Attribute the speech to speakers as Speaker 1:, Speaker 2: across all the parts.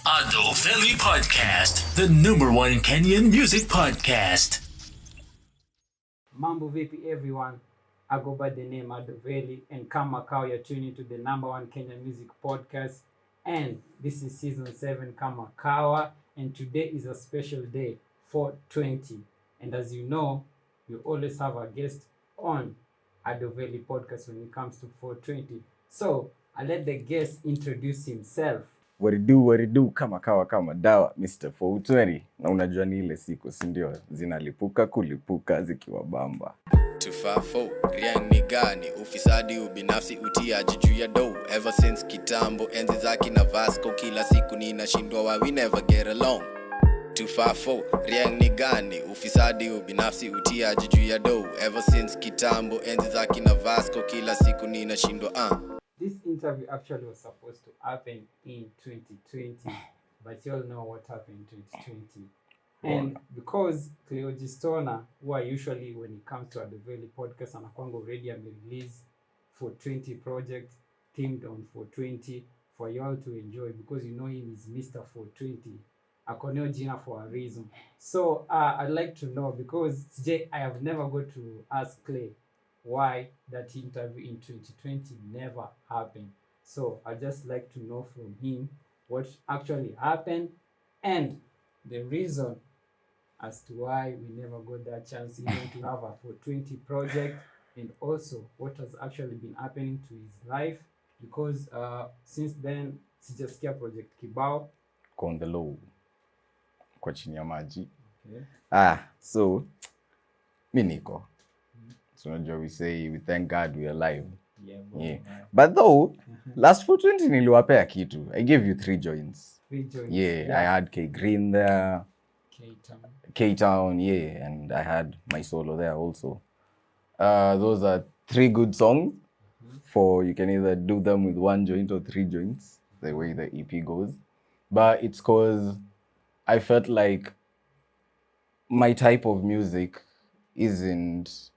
Speaker 1: The Veli Podcast, the #1 Kenyan music podcast.
Speaker 2: Mambo vipi everyone? I go by the name Veli, and kama kawa you're tuning to the #1 Kenyan music podcast, and this is season 7 kama kawa, and today is a special day, 420, and as you know, we always have a guest on the Veli Podcast when it comes to 420. So I let the guest introduce himself.
Speaker 3: What it do, kama kawa kama dawa, Mr. 420. Na unajua ni ile siku, si ndio? Zinalipuka kulipuka zikiwa bamba.
Speaker 4: 254 Riang ni gani, ufisadi ubinafsi utiaji juu ya dough. Ever since kitambo, enzi zaki na Vasco, kila siku ninashindwa why we never get along. 254 Riang ni gani, ufisadi ubinafsi utiaji juu ya dough. Ever since kitambo, enzi zaki na Vasco, kila siku ninashindwa
Speaker 2: This interview actually was supposed to happen in 2020, but you all know what happened in 2020. And because Cleoji Stoner, who are usually, when it comes to the Veli Podcast, and Akwango already release 420 project themed on 420 for you all to enjoy, because you know him is Mr. 420. Akoneo Gina for a reason. So I'd like to know, because today I have never got to ask Clay why that interview in 2020 never happened. So I'd just like to know from him what actually happened and the reason as to why we never got that chance even to have a 420 project, and also what has actually been happening to his life, because since then sijasikia project kibao
Speaker 3: On the low. Kwa chini ya maji.
Speaker 2: Okay.
Speaker 3: So mimi niko. So we say we thank God we are alive. Yeah. But though last 420 niliwapea kitu. I gave you 3 joints.
Speaker 2: 3 joints.
Speaker 3: Yeah, I had K Green there. K-Town, yeah, and I had my solo there also. Those are 3 good songs. For you can either do them with 1 joint or 3 joints, the way the EP goes. But it's cause I felt like my type of music isn't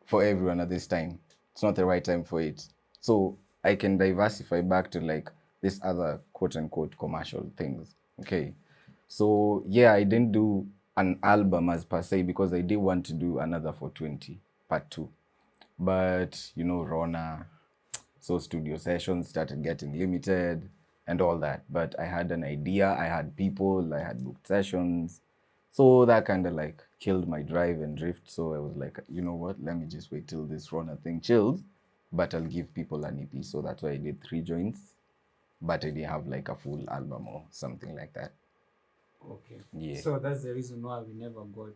Speaker 3: for everyone at this time. It's not the right time for it. So I can diversify back to like this other quote unquote commercial things. Okay. So yeah, I didn't do an album as per se because I did want to do another 420 part 2. But you know, Rona, so studio sessions started getting limited and all that. But I had an idea, I had people, I had booked sessions. So that kind of like killed my drive and drift. So I was like, you know what, let me just wait till this Rona thing chills, but I'll give people an EP. So that's why I did 3 joints, but I didn't have like a full album or something like that.
Speaker 2: Okay.
Speaker 3: Yeah.
Speaker 2: So that's the reason why we never got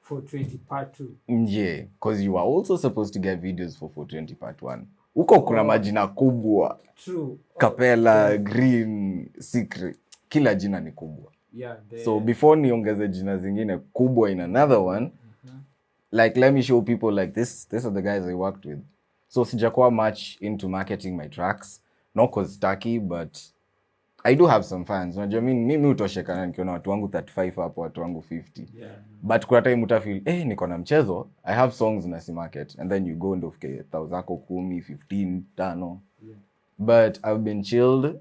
Speaker 2: 420 part 2.
Speaker 3: Yeah, because you are also supposed to get videos for 420 part 1. Uko kuna majina kubwa.
Speaker 2: True.
Speaker 3: Capella, Green, Secret. Kila jina ni kubwa.
Speaker 2: Yeah.
Speaker 3: So before niongeze jina zingine kubwa in another one, like let me show people like this. These are the guys I worked with. So sijakuwa much into marketing my tracks. Not cause tacky, but I do have some fans. Unajua mimi utosheka na nikiona watu wangu 35 hapo, watu wangu 50.
Speaker 2: Yeah.
Speaker 3: But kuna time utafeel, niko na mchezo, I have songs na si market, and then you go and okay, 10,000, 15, 5.
Speaker 2: Yeah.
Speaker 3: But I've been chilled.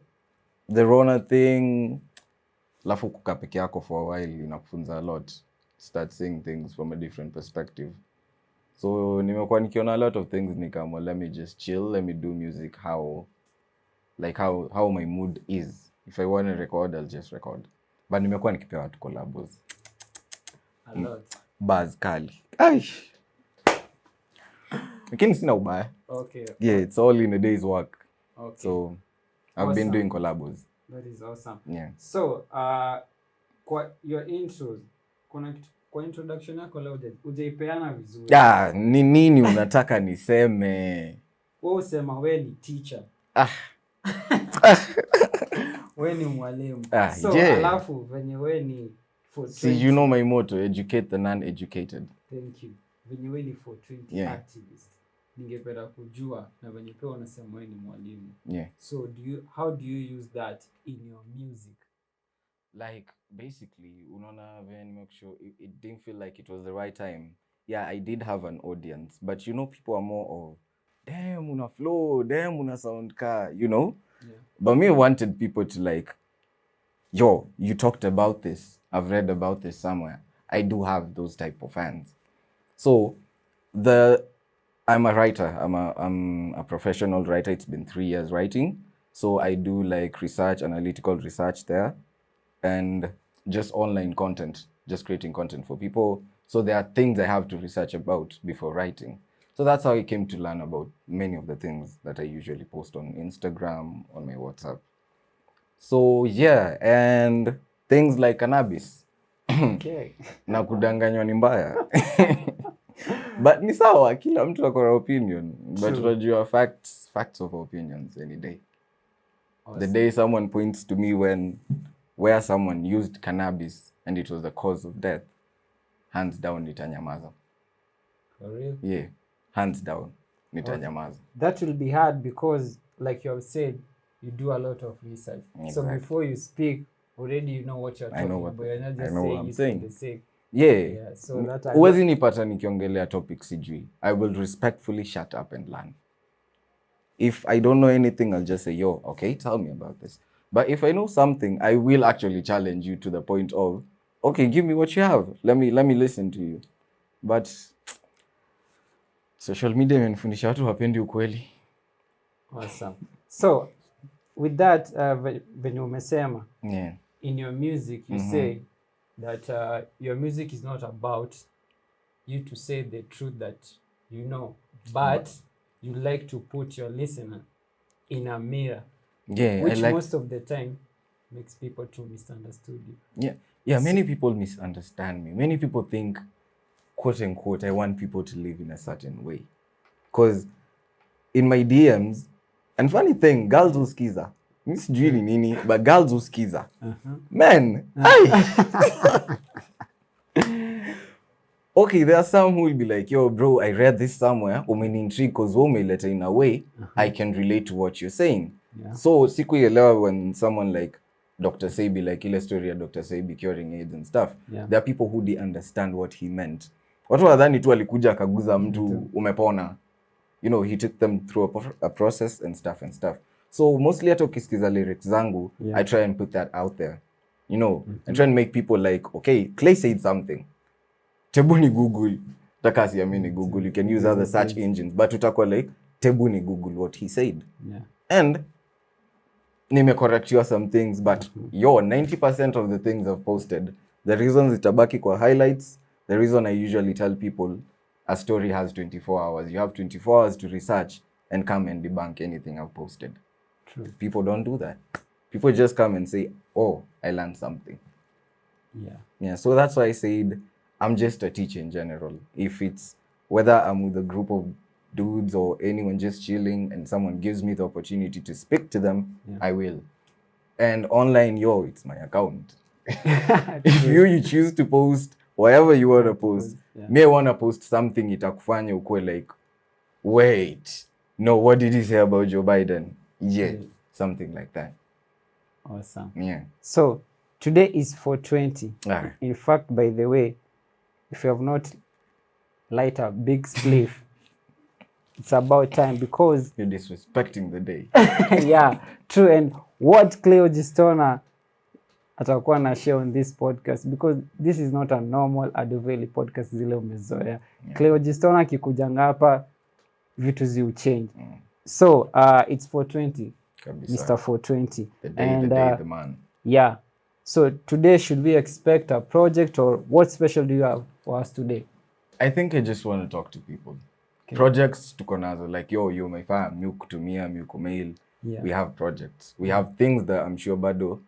Speaker 3: The Rona thing, lafu kukaa peke yako for a while inakufunza a lot. Start seeing things from a different perspective. So nimekuwa nikiona a lot of things nikama, let me just chill, let me do music how my mood is. If I want to record, I'll just record. But nimekuwa nikipewa watu collabos.
Speaker 2: A lot.
Speaker 3: Buzz kali. Ay. Lakini sina ubaya.
Speaker 2: Okay.
Speaker 3: Yeah, it's all in a day's work.
Speaker 2: Okay.
Speaker 3: So I've been doing collabos.
Speaker 2: That is awesome.
Speaker 3: Yeah.
Speaker 2: So, kwa your intros, kwa introduction yako leo hujaipeana vizuri.
Speaker 3: Ni nini unataka niseme?
Speaker 2: Wewe usema wewe ni teacher. Wewe ni mwalimu. So,
Speaker 3: yeah.
Speaker 2: alafu venye wewe ni 420.
Speaker 3: See, you know my motto, educate the non-educated.
Speaker 2: Thank you. Venye wewe ni 420 activist. Ningependa kujua na venye pia unasema wewe ni mwalimu.
Speaker 3: Yeah.
Speaker 2: So how do you use that in your music?
Speaker 3: Like basically, unaona when make sure it didn't feel like it was the right time. Yeah, I did have an audience, but you know, people are more of, damn, una flow, damn, una sound car, you know?
Speaker 2: Yeah.
Speaker 3: But me wanted people to like yo, you talked about this, I've read about this somewhere. I do have those type of fans. So I'm a writer. I'm a professional writer. It's been 3 years writing. So I do like research, analytical research there, and just online content, just creating content for people. So there are things I have to research about before writing. So that's how I came to learn about many of the things that I usually post on Instagram, on my WhatsApp. So yeah, and things like cannabis.
Speaker 2: Okay.
Speaker 3: Na kudanganywa ni mbaya. But ni sawa, kila mtu ako na opinion. But tunajua facts of opinions any day. Awesome. The day someone points to me where someone used cannabis and it was the cause of death, hands down nitanyamaza.
Speaker 2: For real?
Speaker 3: Yeah, hands down nitanyamaza.
Speaker 2: That will be hard because, like you have said, you do a lot of research. Exactly. So before you speak, already you know what you're talking about. You're not just saying it for the sake.
Speaker 3: Yeah.
Speaker 2: So that
Speaker 3: huwezi nipata nikiongelea topic sijui. I will respectfully shut up and learn. If I don't know anything, I'll just say, yo, okay, tell me about this. But if I know something, I will actually challenge you to the point of, okay, give me what you have. Let me listen to you. But social media imenifundisha watu hapendi ukweli.
Speaker 2: Awesome. So with that, venye umesema, in your music, you say that your music is not about you to say the truth that you know, but you like to put your listener in a mirror, which most of the time makes people to misunderstood you.
Speaker 3: Yeah. Many people misunderstand me. Many people think, quote unquote, I want people to live in a certain way. Because in my DMs, and funny thing, girls huskiza. Mi sijui ni nini, but girls huskiza. Man, okay, there are some who will be like, yo, bro, I read this somewhere. Umeni intrigue because umeileta in a way I can relate to what you're saying. Yeah. So, sikuielewa when someone like Dr. Sebi, like ile story ya Dr. Sebi curing AIDS and stuff, there are people who didn't understand what he meant. Watu wadhani tu alikuja akaguza mtu umepona. You know, he took them through a process and stuff. So, mostly hata ukisikiza lyrics zangu, I try and put that out there. You know, I try and make people like, okay, Clay said something. Tebuni Google. Takasi amini Google. You can use other search engines. But utakuwa like, tebuni Google what he said.
Speaker 2: Yeah.
Speaker 3: And nime correct you some things, but 90% of the things I've posted, the reasons itabaki kwa highlights, the reason I usually tell people a story has 24 hours. You have 24 hours to research and come and debunk anything I've posted.
Speaker 2: True.
Speaker 3: People don't do that. People just come and say, oh, I learned something. Yeah. So that's why I said I'm just a teacher in general. If it's whether I'm with a group of dudes or anyone just chilling and someone gives me the opportunity to speak to them, I will. And online, it's my account. If you choose to post whatever you want to post, may want to post something itakufanya ukwe like, wait, no, what did he say about Joe Biden? Yeah, something like that.
Speaker 2: Awesome.
Speaker 3: Yeah.
Speaker 2: So today is 420.
Speaker 3: Ah.
Speaker 2: In fact, by the way, if you have not light a big spliff, it's about time because
Speaker 3: you're disrespecting the day.
Speaker 2: Yeah, true. And what Cleo Gistona atakuwa na share on this podcast, because this is not a normal Veli podcast zile umezoea. Cleo Gistona kikujanga hapa vitu zi change. So it's 420. Mr. 420.
Speaker 3: The day, the man.
Speaker 2: Yeah. So today, should we expect a project, or what special do you have for us today?
Speaker 3: I think I just want to talk to people. Okay. Projects tuko nazo, like you my fam, mi kutumia, mi kumail. We have projects. We have things that I'm sure bado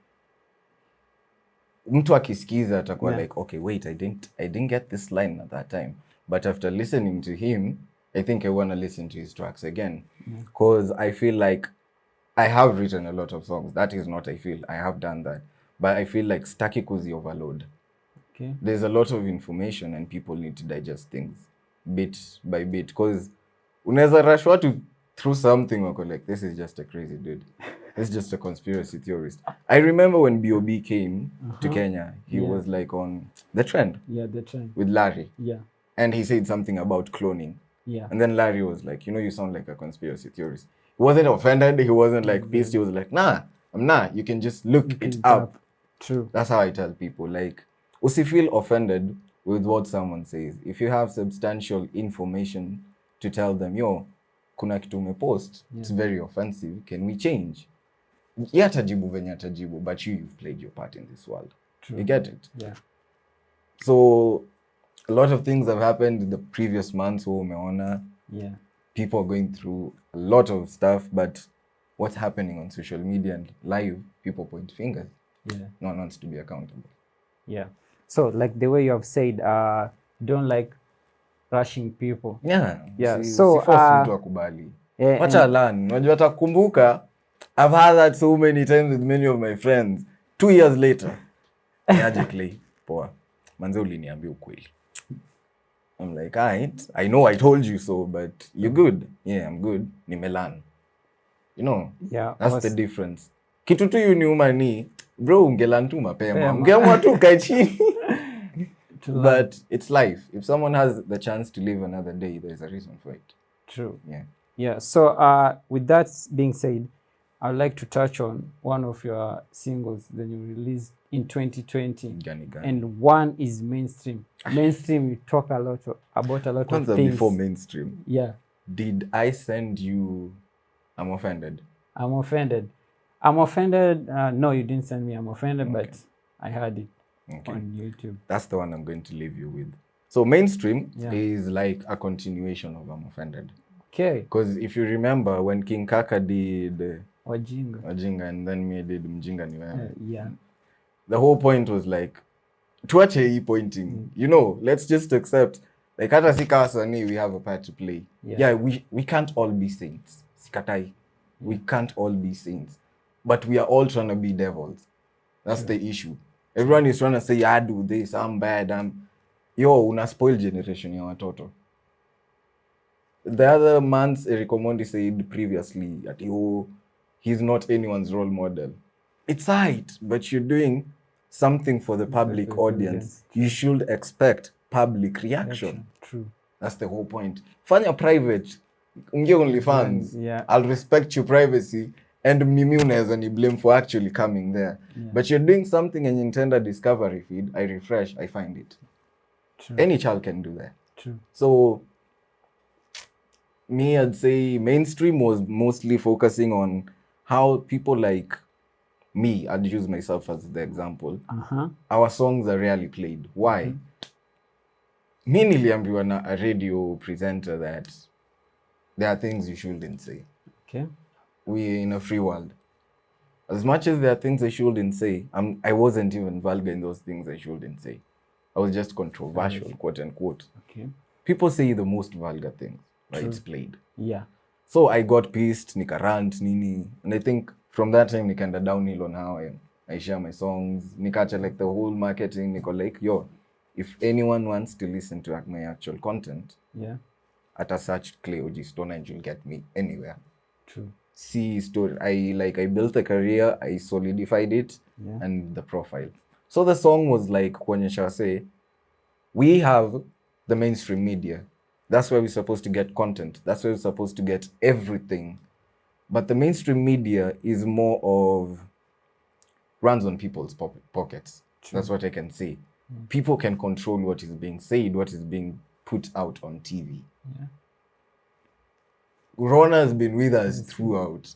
Speaker 3: mtu akisikiza atakuwa like, okay, wait, I didn't get this line at that time. But after listening to him, I think I want to listen to his tracks again. Because I feel like I have written a lot of songs. That is not I feel. I have done that. But I feel like staki kuzi overload.
Speaker 2: Okay.
Speaker 3: There's a lot of information and people need to digest things bit by bit. Because unaweza rush watu through something wako like, this is just a crazy dude. It's just a conspiracy theorist. I remember when B.O.B. came to Kenya, he was like on The Trend.
Speaker 2: Yeah, The Trend.
Speaker 3: With Larry.
Speaker 2: Yeah.
Speaker 3: And he said something about cloning.
Speaker 2: Yeah.
Speaker 3: And then Larry was like, you sound like a conspiracy theorist. He wasn't offended. He wasn't like pissed. He was like, nah, I'm not. You can just look it up.
Speaker 2: True.
Speaker 3: That's how I tell people. Like, usi feel offended with what someone says. If you have substantial information to tell them, yo, kuna kitu umepost, it's very offensive. Can we change? Yatajibu venye atajibu, but you've played your part in this world. True. You get it?
Speaker 2: Yeah.
Speaker 3: So a lot of things have happened in the previous months. Umeona.
Speaker 2: Yeah.
Speaker 3: People are going through a lot of stuff, but what's happening on social media and live, people point fingers.
Speaker 2: Yeah.
Speaker 3: No one wants to be accountable.
Speaker 2: Yeah. So like the way you have said, don't like rushing people.
Speaker 3: Yeah.
Speaker 2: Yeah.
Speaker 3: So mtu akubali. Wacha learn. Unajua atakumbuka. I've had that so many times with many of my friends. 2 years later. Magically, poa. Manze uliniambia ukweli. I'm like, alright, I know I told you so, but you're good. Yeah, I'm good. Nimelan. You know?
Speaker 2: Yeah.
Speaker 3: That's the difference. Kitu tu yuniuma ni, bro, ungelan tu mapema. Ungeamua tu kae chini. But it's life. If someone has the chance to live another day, there's a reason for it.
Speaker 2: True.
Speaker 3: Yeah.
Speaker 2: Yeah. So with that being said, I'd like to touch on one of your singles that you released in 2020.
Speaker 3: Gani.
Speaker 2: And one is Mainstream. Mainstream, you talk about a lot of things.
Speaker 3: Before Mainstream.
Speaker 2: Yeah.
Speaker 3: Did I send you I'm Offended?
Speaker 2: I'm Offended. I'm Offended. No, you didn't send me I'm Offended, but I heard it on YouTube.
Speaker 3: That's the one I'm going to leave you with. So Mainstream is like a continuation of I'm Offended.
Speaker 2: Okay.
Speaker 3: Because if you remember when King Kaka did
Speaker 2: Wajinga
Speaker 3: and then me did Mjinga ni wewe.
Speaker 2: Yeah.
Speaker 3: The whole point was like, tuache hii pointing. You know, let's just accept, like hata sika wasanii, we have a part to play. Yeah, we can't all be saints. Sikatai. We can't all be saints. But we are all trying to be devils. That's the issue. Everyone is trying to say, I do this, I'm bad, una spoil generation ya watoto. The other months, Eric Omondi said previously that he's not anyone's role model. It's right, but you're doing something for the public audience. You should expect public reaction.
Speaker 2: True.
Speaker 3: That's the whole point. Fanya private, unge OnlyFans.
Speaker 2: Yeah.
Speaker 3: I'll respect your privacy, and mimi unaweza ni blame for actually coming there. Yeah. But you're doing something and you intend a discovery feed, I refresh, I find it.
Speaker 2: True.
Speaker 3: Any child can do that.
Speaker 2: True.
Speaker 3: So me, I'd say Mainstream was mostly focusing on how people like me, I'd use myself as the example. Our songs are rarely played. Why? Me niliambiwa na a radio presenter that there are things you shouldn't say.
Speaker 2: Okay.
Speaker 3: We're in a free world. As much as there are things I shouldn't say, I wasn't even vulgar in those things I shouldn't say. I was just controversial, quote unquote.
Speaker 2: Okay.
Speaker 3: People say the most vulgar things, right? It's played.
Speaker 2: Yeah.
Speaker 3: So I got pissed, nika rant, nini. And I think from that time, nikaenda downhill on how I share my songs. Nikacha like the whole marketing, niko like, yo, if anyone wants to listen to my actual content, at a search Cleo Stoner and you'll get me anywhere.
Speaker 2: True.
Speaker 3: See story. I built a career, I solidified it, and the profile. So the song was like, kuonyesha say, we have the mainstream media. That's where we're supposed to get content. That's where we're supposed to get everything. But the mainstream media is more of runs on people's pockets. True. That's what I can say. People can control what is being said, what is being put out on TV.
Speaker 2: Yeah.
Speaker 3: Rona has been with us throughout.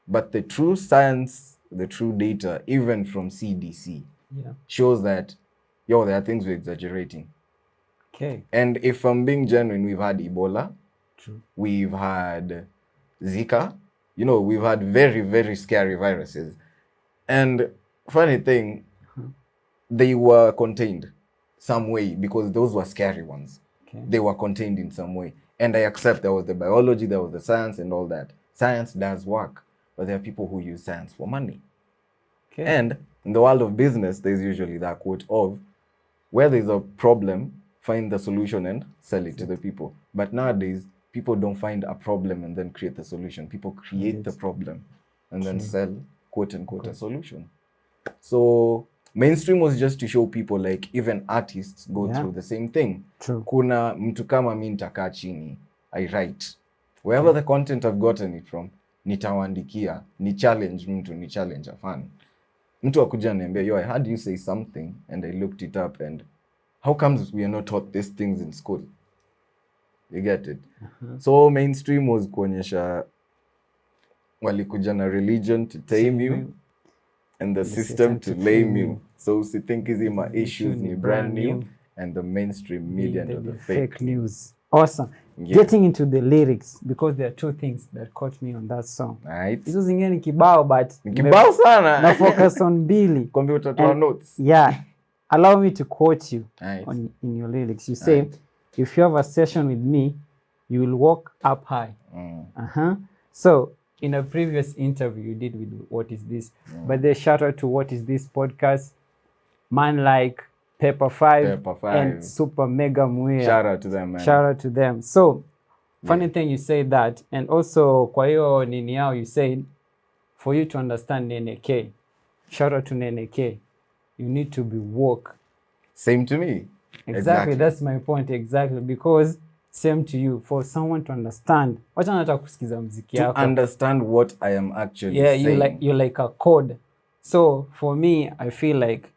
Speaker 3: But the true science, the true data, even from CDC, shows that, there are things we're exaggerating.
Speaker 2: Okay.
Speaker 3: And if I'm being genuine, we've had Ebola.
Speaker 2: True.
Speaker 3: We've had Zika. We've had very, very scary viruses. And funny thing, they were contained some way because those were scary ones. Okay. They were contained in some way. And I accept there was the biology, there was the science and all that. Science does work, but there are people who use science for money. Okay. And in the world of business, there's usually that quote of, where there's a problem, find the solution and sell it to the people. But nowadays, people don't find a problem and then create the solution. People create the problem and then sell, quote unquote, a solution. So mainstream was just to show people like even artists go through the same thing.
Speaker 2: True.
Speaker 3: Kuna mtu kama mi nitakaa chini, I write. Wherever the content I've gotten it from, nitawandikia, ni challenge mtu, ni challenge a fan. mtu akuja ananiambia, yo, I heard you say something and I looked it up, and how comes we are not taught these things in school? You get it? So mainstream was kuonyesha walikuja na religion to tame you and the system to lame you. So we think hizi ma issues ni brand new, and the mainstream media and the fake
Speaker 2: news. Awesome. Yeah. Getting into the lyrics, because there are two things that caught me on that song.
Speaker 3: Right.
Speaker 2: Hizo zingine ni kibao, but
Speaker 3: kibao sana.
Speaker 2: Na focus on Billy.
Speaker 3: Kwambia utatoa notes.
Speaker 2: Yeah. Allow me to quote you
Speaker 3: right.
Speaker 2: in your lyrics. You say, right. If you have a session with me, you will walk up high. So, in a previous interview you did with What Is This? But the shout out to What Is This podcast, man like Pepper 5 and Super Mega Muya.
Speaker 3: Shout out to them, man.
Speaker 2: Shout out to them. So, funny thing you say that, and also kwa hiyo nini yao you said, for you to understand NNK, shout out to NNK, you need to be woke.
Speaker 3: Same to me.
Speaker 2: Exactly. That's my point. Exactly. Because same to you. For someone to understand, wacha nataka kusikiza muziki yako.
Speaker 3: To understand what I am actually saying.
Speaker 2: You're like a code. So for me, I feel like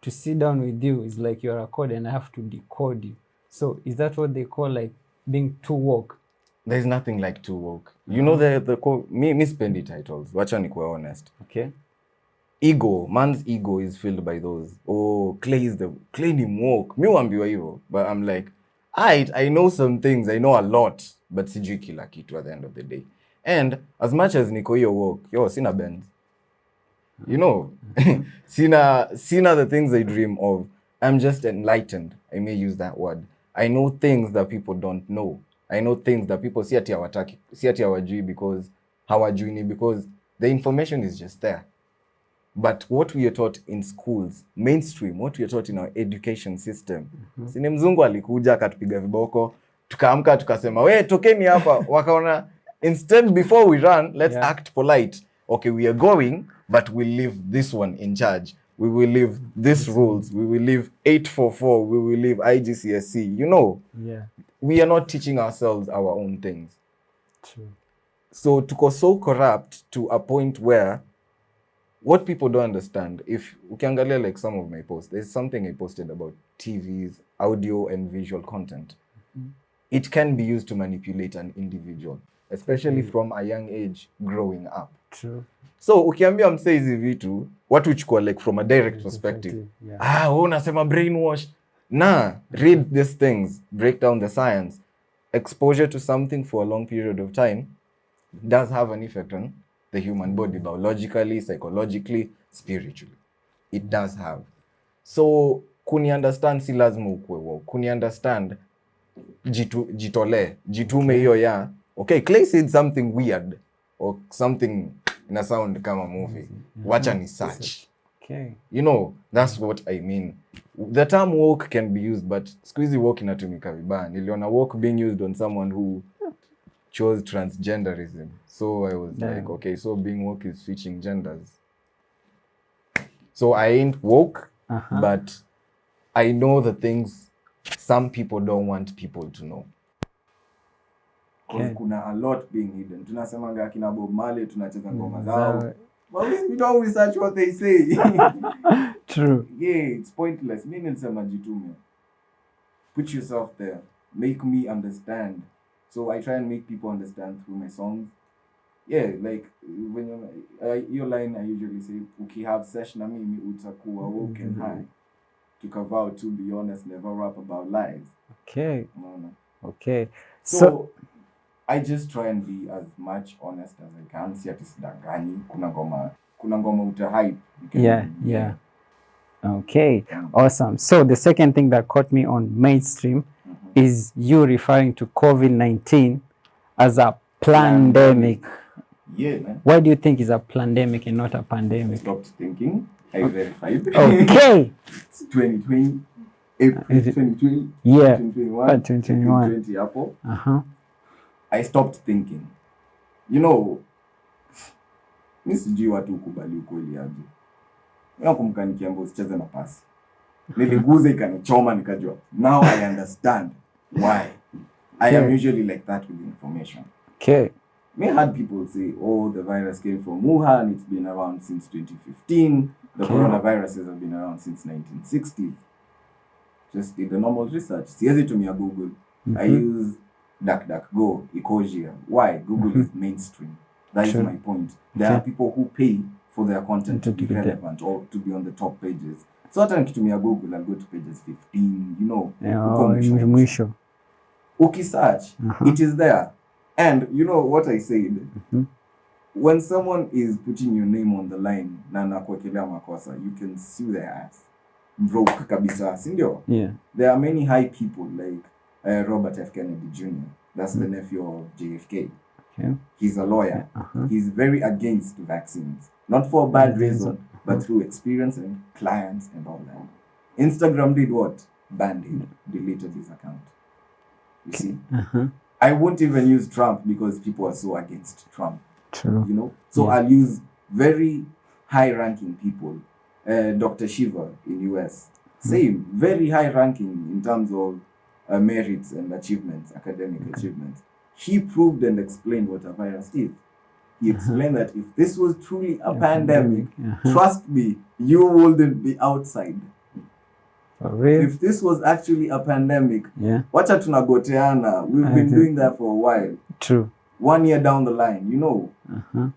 Speaker 2: to sit down with you is like you're a code and I have to decode you. So is that what they call like being too woke?
Speaker 3: There's nothing like too woke. You know the me spendi titles. Wacha nikuwe honest.
Speaker 2: Okay.
Speaker 3: Ego, man's ego is filled by those. Oh, Clay ni woke. Mi wambiwa hivyo. But I'm like, I know some things. I know a lot. But sijui kila kitu at the end of the day. And as much as niko hiyo woke, sina Benz. You know, sina the things I dream of. I'm just enlightened. I may use that word. I know things that people don't know. I know things that people si ati hawajui because hawajui because the information is just there. But what we are taught in schools, mainstream, what we are taught in our education system. Sine mzungu alikuja akatupiga viboko, tukaamka tukasema, we tokeni hapa, wakaona, instead before we run, let's act polite. Okay, we are going, but we'll leave this one in charge. We will leave these rules. We will leave 844. We will leave IGCSE. You know, we are not teaching ourselves our own things.
Speaker 2: True.
Speaker 3: So to go so corrupt to a point where what people don't understand, if ukiangalia like some of my posts, there's something I posted about TVs, audio and visual content. It can be used to manipulate an individual, especially from a young age growing up.
Speaker 2: True.
Speaker 3: So ukiambia mse hizi vitu, watu uchukua like from a direct perspective. Unasema brainwash. Read these things, break down the science. Exposure to something for a long period of time does have an effect on the human body, biologically, psychologically, spiritually. It does have. So, kuni understand si lazima ukwe woke. Kuni understand jitume hiyo ya, okay, Clay said something weird or something in a sound kama movie. Wacha ni search.
Speaker 2: Okay.
Speaker 3: You know, that's what I mean. The term woke can be used, but squeezy woke inatumika vibaya. Niliona woke being used on someone who chose transgenderism. So I was like, okay, so being woke is switching genders. So I ain't woke, but I know the things some people don't want people to know. Because kuna a lot being hidden. Tunasemanga kina Bob Marley, tunacheza ngoma zao. But we don't research what they say.
Speaker 2: True.
Speaker 3: Yeah, it's pointless. Mi nilisema jitume. Put yourself there. Make me understand. So I try and make people understand through my songs. Yeah, like when your line I usually say, ukihave session na mimi utakuwa woke and high. To vow to be honest, never rap about lies.
Speaker 2: Okay.
Speaker 3: No.
Speaker 2: Okay.
Speaker 3: So I just try and be as much honest as I can. Si ati sidanganyi. Kuna ngoma uta hype.
Speaker 2: Yeah. Okay. Awesome. So the second thing that caught me on mainstream is you referring to COVID-19 as a plandemic.
Speaker 3: Yeah, man.
Speaker 2: Why do you think it's a plandemic and not a pandemic?
Speaker 3: I stopped thinking. I verified.
Speaker 2: Okay.
Speaker 3: It's 2020. April 2020.
Speaker 2: Yeah.
Speaker 3: 2021.
Speaker 2: 2021.
Speaker 3: 2020 hapo. I stopped thinking. You know, mi sijui watu ukubali ukweli aje. Nakumbuka nikiambiwa usicheze na pasi. Niliguza ikanichoma nikajua. Now I understand why. I am usually like that with information.
Speaker 2: Okay.
Speaker 3: I had people say, oh, the virus came from Wuhan, it's been around since 2015, the coronaviruses have been around since 1960s. Just did the normal research. Siezi tumia Google. I use DuckDuckGo, Ecosia. Why? Google is mainstream. That is my point. There are people who pay for their content to be relevant or to be on the top pages. So hata nikitumia Google, I'll go to pages 15, you know.
Speaker 5: Mwisho.
Speaker 3: Ukisearch, it is there. And you know what I said? When someone is putting your name on the line, na nakwekelea makosa, you can sue their ass. Broke kabisa, sindio?
Speaker 5: Yeah.
Speaker 3: There are many high people like Robert F. Kennedy Jr. That's the nephew of JFK.
Speaker 5: Okay.
Speaker 3: He's a lawyer. He's very against vaccines. Not for a bad reason, but through experience and clients and all that. Instagram did what? Banned him. Deleted his account. You see? I won't even use Trump because people are so against Trump.
Speaker 5: True.
Speaker 3: You know? So I'll use very high-ranking people. Dr. Shiva in US. Same. Very high-ranking in terms of merits and achievements, academic achievements. He proved and explained what a virus is. He explained that if this was truly a pandemic, trust me, you wouldn't be outside.
Speaker 5: For real?
Speaker 3: If this was actually a pandemic, wacha tunagoteana. We've been doing that for a while.
Speaker 5: True.
Speaker 3: 1 year down the line, you know,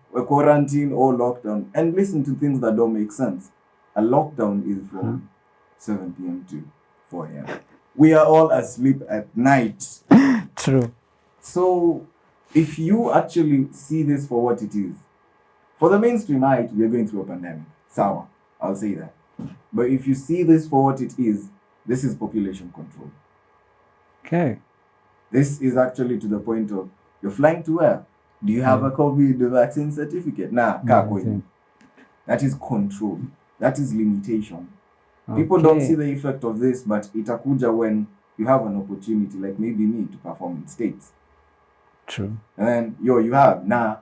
Speaker 3: we're quarantined or lockdown. And listen to things that don't make sense. A lockdown is from 7 p.m. to 4 a.m. We are all asleep at night.
Speaker 5: True.
Speaker 3: So, if you actually see this for what it is, for the mainstream height, we are going through a pandemic. Sawa, I'll say that. But if you see this for what it is, this is population control.
Speaker 5: Okay.
Speaker 3: This is actually to the point of, you're flying to where? Do you have a COVID vaccine certificate? Nah, that is control. That is limitation. People don't see the effect of this, but itakuja when you have an opportunity, like maybe me, to perform in states.
Speaker 5: True.
Speaker 3: And then, you have,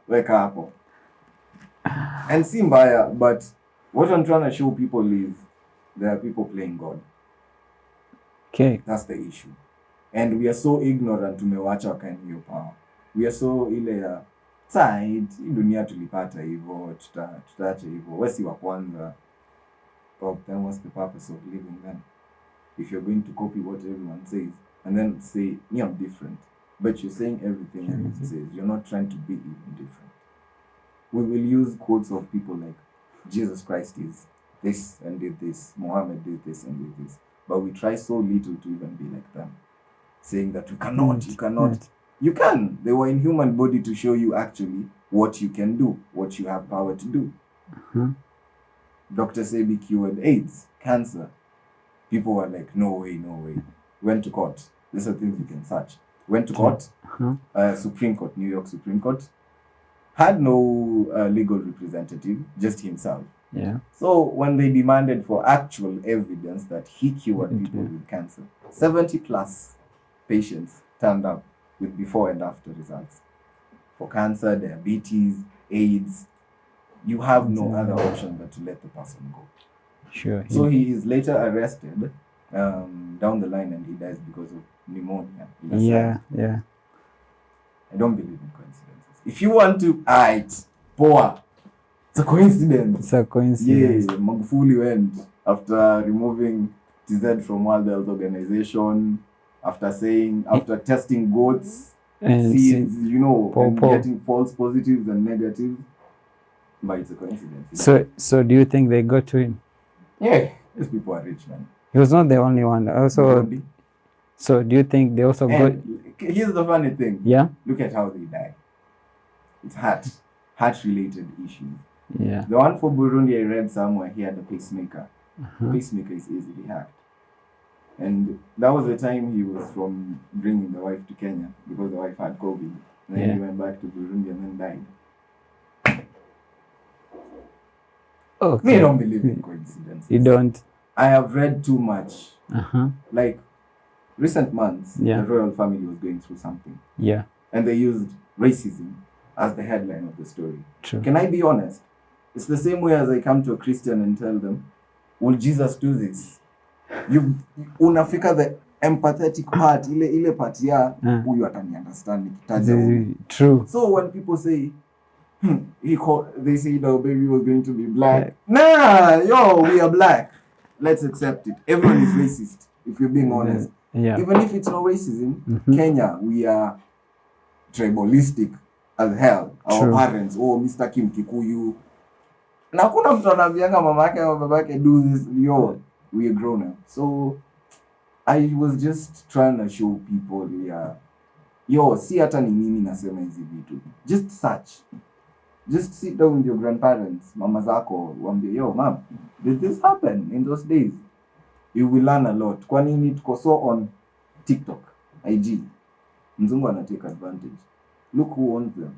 Speaker 3: weka hapo. And si mbaya, but what I'm trying to show people is there are people playing God.
Speaker 5: Okay.
Speaker 3: That's the issue. And we are so ignorant, tumewacha wakaeni hiyo power. We are so ile ya, hii dunia tulipata hivyo, tutaacha hivyo, wesi wa kwanza. But then what's the purpose of living then? If you're going to copy what everyone says, and then say, I'm different. But you're saying everything everyone says. You're not trying to be even different. We will use quotes of people like, Jesus Christ is this and did this. Muhammad did this and did this. But we try so little to even be like them. Saying that you cannot. You can. They were in human body to show you actually what you can do, what you have power to do. Dr. Sebi cured AIDS, cancer. People were like, no way. Went to court. These are things you can search. Went to court, Supreme Court, New York Supreme Court. Had no legal representative, just himself.
Speaker 5: Yeah.
Speaker 3: So when they demanded for actual evidence that he cured people with cancer, 70 plus patients turned up with before and after results. For cancer, diabetes, AIDS, you have no other option but to let the person go.
Speaker 5: Sure.
Speaker 3: So he is later arrested down the line and he dies because of pneumonia.
Speaker 5: Yeah.
Speaker 3: I don't believe in coincidences. If you want to, it's poor. It's a coincidence. Yeah, Magufuli went after removing TZ from World Health Organization, after testing goats,
Speaker 5: and
Speaker 3: seeds, and getting false positives and negatives. But it's a coincidence.
Speaker 5: So do you think they got to him?
Speaker 3: Yeah, these people are rich, man.
Speaker 5: He was not the only one. Also,
Speaker 3: Burundi.
Speaker 5: So do you think they also got?
Speaker 3: Here's the funny thing.
Speaker 5: Yeah.
Speaker 3: Look at how they die. It's heart-related issues.
Speaker 5: Yeah.
Speaker 3: The one for Burundi, I read somewhere he had a pacemaker. Pacemaker is easily hacked. And that was the time he was from bringing the wife to Kenya because the wife had COVID. And then he went back to Burundi and then died.
Speaker 5: Okay.
Speaker 3: Me, I don't believe in coincidences.
Speaker 5: You don't?
Speaker 3: I have read too much. Like, recent months, the royal family was going through something.
Speaker 5: Yeah.
Speaker 3: And they used racism as the headline of the story.
Speaker 5: True.
Speaker 3: Can I be honest? It's the same way as I come to a Christian and tell them, will Jesus do this? Unafika empathetic part, ile part ya huyu atani understand nikitaja huyu.
Speaker 5: True.
Speaker 3: So when people say they say the baby was going to be black. Nah, yo, we are black. Let's accept it. Everyone is racist, if you're being honest.
Speaker 5: Yeah.
Speaker 3: Even if it's no racism, Kenya, we are tribalistic as hell. Our parents, Mr. Kim Kikuyu. Na kuna mtu anaambianga mama yake au baba yake do this, yo, we are grown up. So I was just trying to show people, yo, si hata ni mimi nasema hizi vitu. Just search. Just sit down with your grandparents, mama zako, waambie, yo, mom, did this happen in those days? You will learn a lot. Kwa nini tuko so on TikTok, IG? Mzungu ana take advantage. Look who owns them.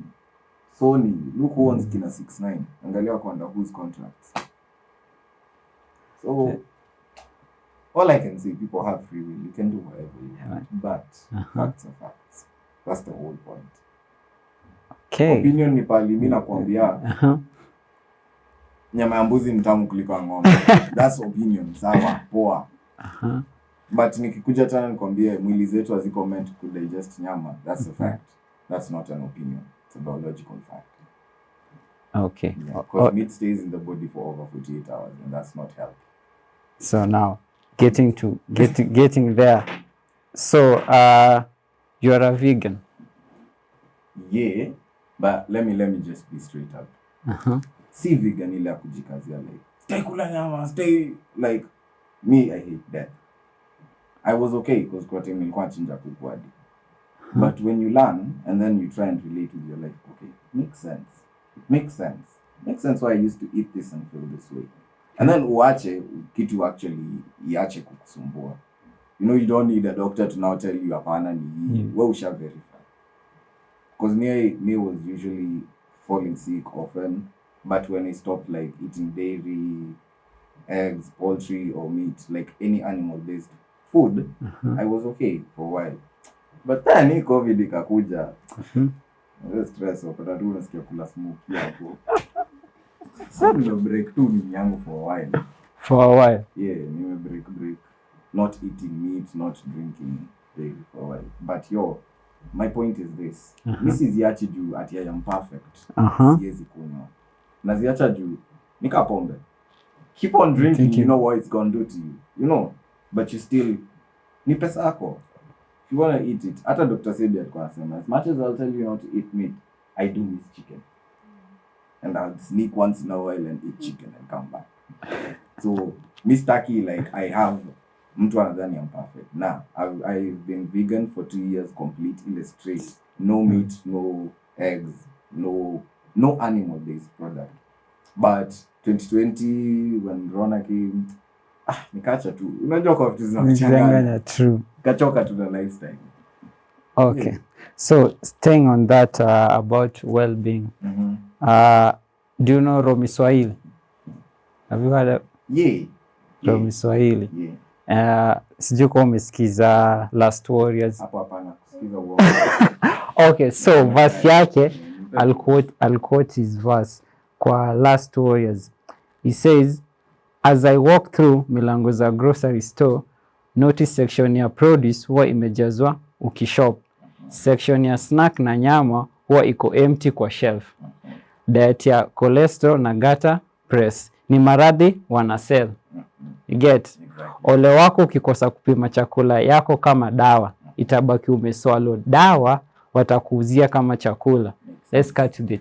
Speaker 3: Sony, look who owns kina 6ix9ine. Angalia wako under whose contracts. So, all I can say, people have free will. You can do whatever you want. But facts are facts. That's the whole point.
Speaker 5: Okay.
Speaker 3: Opinion ni pali mimi nakwambia. Nyama ya mbuzi mtamu kuliko ng'ombe. That's opinion. Sawa, poa. But nikikuja tena nikwambie mwili zetu haziko meant to digest nyama. That's a fact. That's not an opinion. It's a biological fact.
Speaker 5: Okay.
Speaker 3: Because meat stays in the body for over 48 hours and that's not healthy.
Speaker 5: So now, getting there. So, you are a vegan?
Speaker 3: Yeah, but let me just be straight up. Si vegan ile ya kujikazia like stay kula nyama, stay like me, I hate that. I was okay because kwa time nilikuwa chinja kuku hadi. But when you learn and then you try and relate with your life, okay, makes sense. It makes sense. Makes sense why I used to eat this and feel this way. And then uache kitu actually iache kukusumbua. You know, you don't need a doctor to now tell you hapana ni wewe usha verify. Because me was usually falling sick often, but when I stopped like eating dairy, eggs, poultry or meat, like any animal-based food, I was okay for a while. But then COVID ikakuja. Stress wakati tu unasikia kula smoke hapo. So nime break tu nini yangu for a while.
Speaker 5: For a while?
Speaker 3: Yeah, nime break. Not eating meat, not drinking dairy for a while. But my point is this. Nisiziachi juu ati I am perfect. Siwezi kunywa. Naziacha juu nika pombe. Keep on drinking, you know what it's going to do to you. You know, but you still ni pesa yako. If you want to eat it, hata Dr. Sebi alikuwa anasema, as much as I'll tell you not to eat meat, I do miss chicken. And I'll sneak once in a while and eat chicken and come back. So, Miss Taki, like, I have mtu anadhani I'm perfect. Nah, I've been vegan for 2 years complete in the straight. No meat, no eggs, no animal-based product. But 2020, when Rona came, nikacha tu. Unajua kwa vitu zinachanganya.
Speaker 5: True.
Speaker 3: Kachoka to the lifestyle.
Speaker 5: Okay. Yeah. So, staying on that about well-being, do you know Romi Swahili? Have you heard of Romi Swahili? Yeah. Sijui kwa umesikiza Last Warriors.
Speaker 3: Hapo hapana kusikiza uongo.
Speaker 5: Okay, so verse yake, I'll quote his verse kwa Last Warriors. He says, as I walk through milango za grocery store, notice section ya produce huwa imejazwa ukishop. Section ya snack na nyama huwa iko empty kwa shelf. Diet ya cholesterol na gata press. Ni maradhi wana sell. You get? Ole wako ukikosa kupima chakula yako kama dawa. Itabaki umeswallow dawa watakuuzia kama chakula. Let's cut to the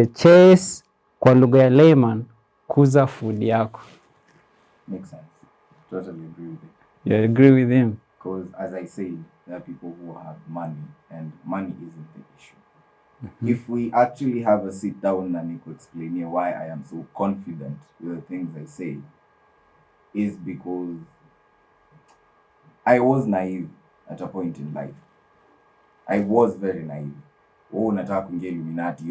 Speaker 5: chase. Kwa lugha ya layman, kuza food yako.
Speaker 3: Makes sense. Totally agree with it.
Speaker 5: You agree with him?
Speaker 3: Because as I say, there are people who have money and money isn't the issue. If we actually have a sit down and explain here why I am so confident with the things I say, is because I was naive at a point in life. I was very naive. Nataka kuingia Illuminati.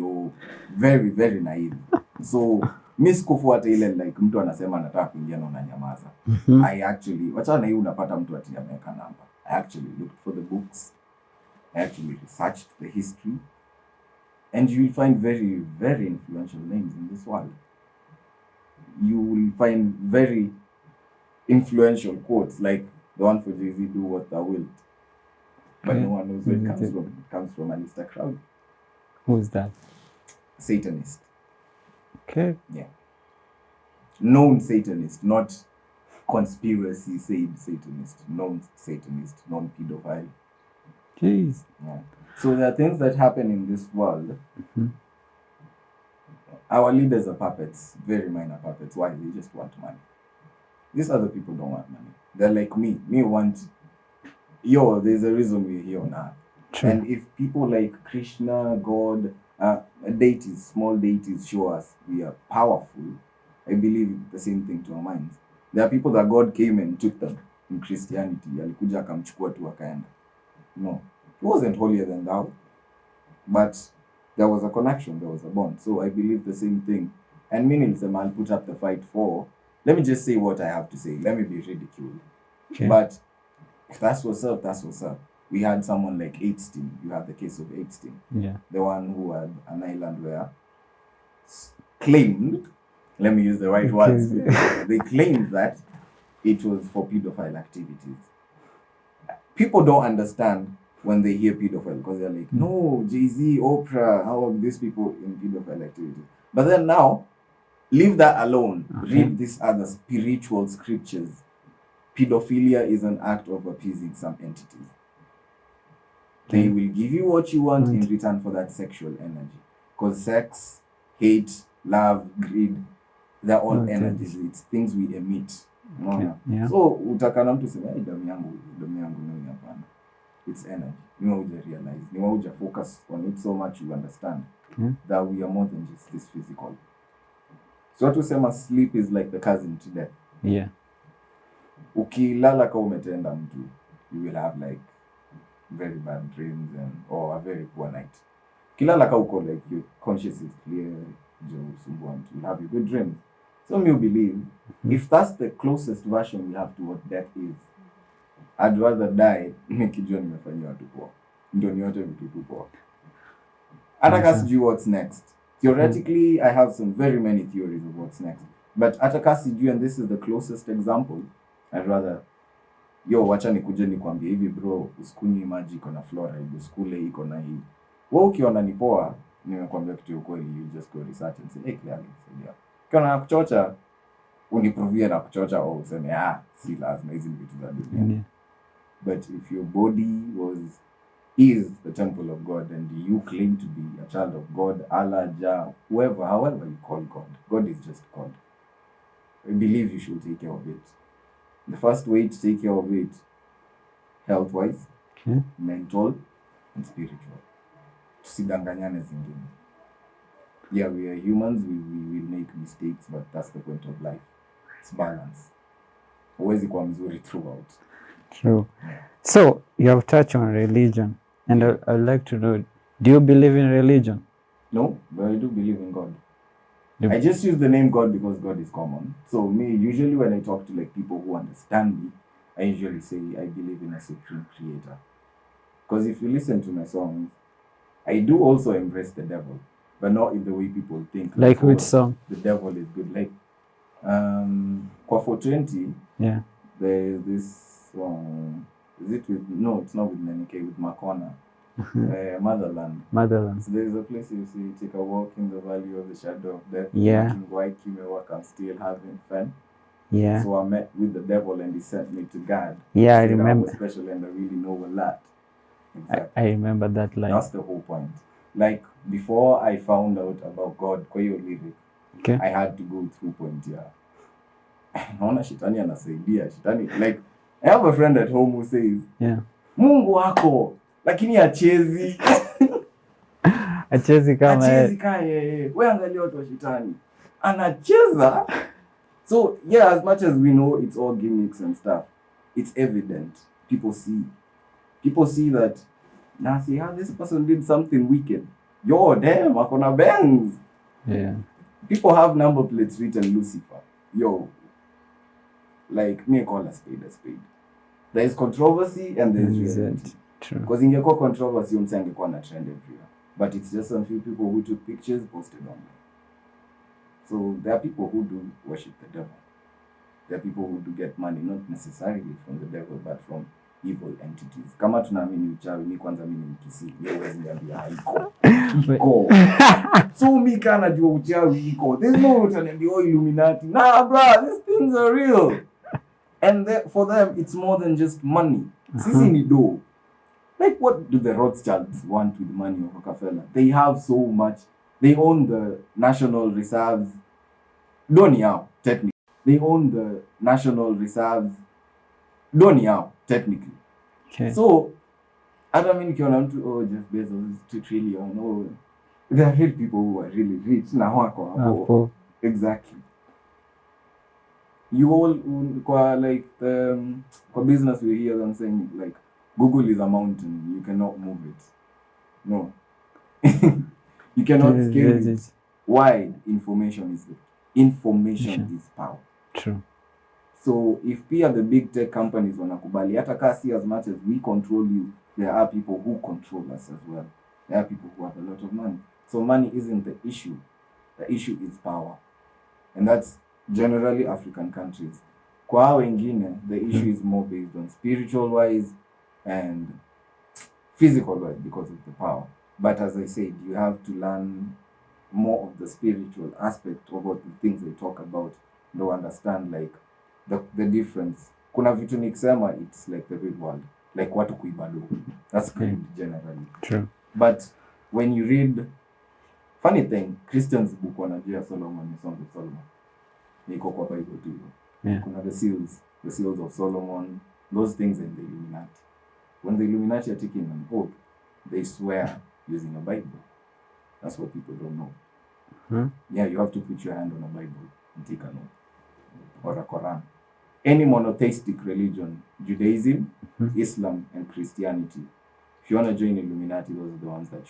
Speaker 3: Very, very naive. So, miss kufuata ile like mtu anasema nataka kuingia na unanyamaza. I actually, wachana hii unapata mtu ati ameweka namba. I actually looked for the books. I actually researched the history. And you will find very, very influential names in this world. You will find very influential quotes, like the one for Jay-Z, do what thou wilt. But no one knows where it comes from. It comes from Alistair Crowley.
Speaker 5: Who's that?
Speaker 3: Satanist.
Speaker 5: Okay.
Speaker 3: Yeah. Known Satanist, not conspiracy said Satanist. Known Satanist, known pedophile.
Speaker 5: Jeez.
Speaker 3: Yeah. So there are things that happen in this world. Our leaders are puppets, very minor puppets. Why? They just want money. These other people don't want money. They're like me. Me want... there's a reason we're here on earth.
Speaker 5: True.
Speaker 3: And if people like Krishna, God, deities, small deities show us we are powerful, I believe the same thing to our minds. There are people that God came and took them in Christianity. Alikuja akamchukua tu akaenda. No. He wasn't holier than thou. But there was a connection, there was a bond. So I believe the same thing. And meaning I'll put up the fight for... Let me just say what I have to say. Let me be ridiculed.
Speaker 5: Okay.
Speaker 3: But if that's what's up, that's what's up. We had someone like Epstein. You have the case of Epstein.
Speaker 5: Yeah.
Speaker 3: The one who had an island where claimed, let me use the right words, they claimed that it was for pedophile activities. People don't understand when they hear pedophile because they're like, no, Jay-Z, Oprah, how are these people in pedophile activities? But then now, leave that alone. Read these other spiritual scriptures. Pedophilia is an act of appeasing some entities. They will give you what you want in return for that sexual energy. Because sex, hate, love, greed, they're all energies. It's things we emit.
Speaker 5: Yeah.
Speaker 3: So, utakana mtu sema, damu yangu nini hapana. It's energy. Niwa uja realize. Niwa uja focus on it so much you understand that we are more than just this physical. So to say sleep is like the cousin to death.
Speaker 5: Yeah.
Speaker 3: Ukilala ka umetenda mtu, you will have like very bad dreams or a very poor night. Kilala ka uko like your conscience is clear, you'll have your good dreams. Some you believe if that's the closest version we have to what death is, I'd rather die nikijua nimefanywa watu poa. Ndio niote vitu poa. Ataka sijui what's next. Theoretically, I have some very many theories of what's next. But ataka sijui, and this is the closest example, I'd rather wacha nikuje nikwambie hivi bro, usikunywi maji iko na fluoride, usikule iko na hii. Wewe ukiona ni poa, nimekwambia kitu ya kweli, you just go research and say, hey, clearly, yeah. Ukiona kuchocha, uniprovie na kuchocha au useme, si lazima hizi vitu za dunia. But if your body is the temple of God and you claim to be a child of God, Allah, Jah, whoever, however you call God, God is just God. I believe you should take care of it. The first way to take care of it, health-wise, mental, and spiritual. Tusidanganyane zingine. Yeah, we are humans, we will make mistakes, but that's the point of life. It's balance. Huwezi kuwa mzuri throughout.
Speaker 5: True. So, you have touched on religion, and I'd like to know, do you believe in religion?
Speaker 3: No, but I do believe in God. I just use the name God because God is common. So me, usually when I talk to like people who understand me, I usually say I believe in a supreme creator. Because if you listen to my songs, I do also embrace the devil, but not in the way people think.
Speaker 5: Like which song?
Speaker 3: The devil is good. Like, for 20,
Speaker 5: yeah,
Speaker 3: there's this song. Is it with, no, it's not with Nenike, with Makona. Motherland. So there is a place you see, take a walk in the valley of the shadow of death.
Speaker 5: Yeah.
Speaker 3: I'm still having fun.
Speaker 5: Yeah.
Speaker 3: So I met with the devil and he sent me to God.
Speaker 5: Yeah, I remember.
Speaker 3: I was special and I really know a lot. Exactly.
Speaker 5: I remember that line.
Speaker 3: That's the whole point. Like before I found out about God, kwa hiyo lyric, I had to go through point here. Naona shetani anasaidia. Shetani, like, I have a friend at home who says, Mungu wako, lakini achezi.
Speaker 5: Achezi kama
Speaker 3: yeye. Wewe angalia watu wa shetani. Anacheza. So, yeah, as much as we know it's all gimmicks and stuff, it's evident. People see that, this person did something wicked. Yo, damn, akona bangs.
Speaker 5: Yeah.
Speaker 3: People have number plates written Lucifer. Yo. Like, me call a spade a spade. There is controversy and there is reality.
Speaker 5: True.
Speaker 3: Because in your controversy, you say angekuwa na trend everywhere. But it's just some few people who took pictures, posted on them. So there are people who do worship the devil. there are people who do get money, not necessarily from the devil, but from evil entities. Kama tunaamini uchawi, mi kwanza mimi nikisi, huwezi niambia haiko. Iko. So mi kana jua uchawi iko. There's no utaniambia Illuminati. Nah, bro, these things are real. And for them, it's more than just money. Sisi ni do. Like, what do the Rothschilds want with the money of Rockefeller? They have so much. They own the national reserves. Doni yao, technically. They own the national reserves. Doni yao, technically.
Speaker 5: Okay.
Speaker 3: So, I don't mean Jeff Bezos is 2 trillion. No, there are real people who are really rich. Exactly. You all like for business we hear them saying like Google is a mountain, you cannot move it. No. You cannot scale it. Why? Information is power.
Speaker 5: True.
Speaker 3: So if we are the big tech companies wanakubali, hata kasi as much as we control you, there are people who control us as well. There are people who have a lot of money. So money isn't the issue. The issue is power. And that's generally African countries. Kwa hao wengine, the issue is more based on spiritual wise and physical wise because of the power. But as I said, you have to learn more of the spiritual aspect of what the things they talk about. To understand like the difference. Kuna vitu nikisema, it's like the real world. Like watu kuibado. That's kind generally.
Speaker 5: True.
Speaker 3: But when you read, funny thing, Christians book wanajua Solomon, the Song of Solomon. Niko kwa Bible too.
Speaker 5: Yeah.
Speaker 3: Kuna the seals of Solomon, those things in the Illuminati. When the Illuminati are taking an oath, they swear using a Bible. That's what people don't know. Yeah, you have to put your hand on a Bible and take an oath. Or a Quran. Any monotheistic religion, Judaism, Islam, and Christianity. If you want to join Illuminati, those are the ones that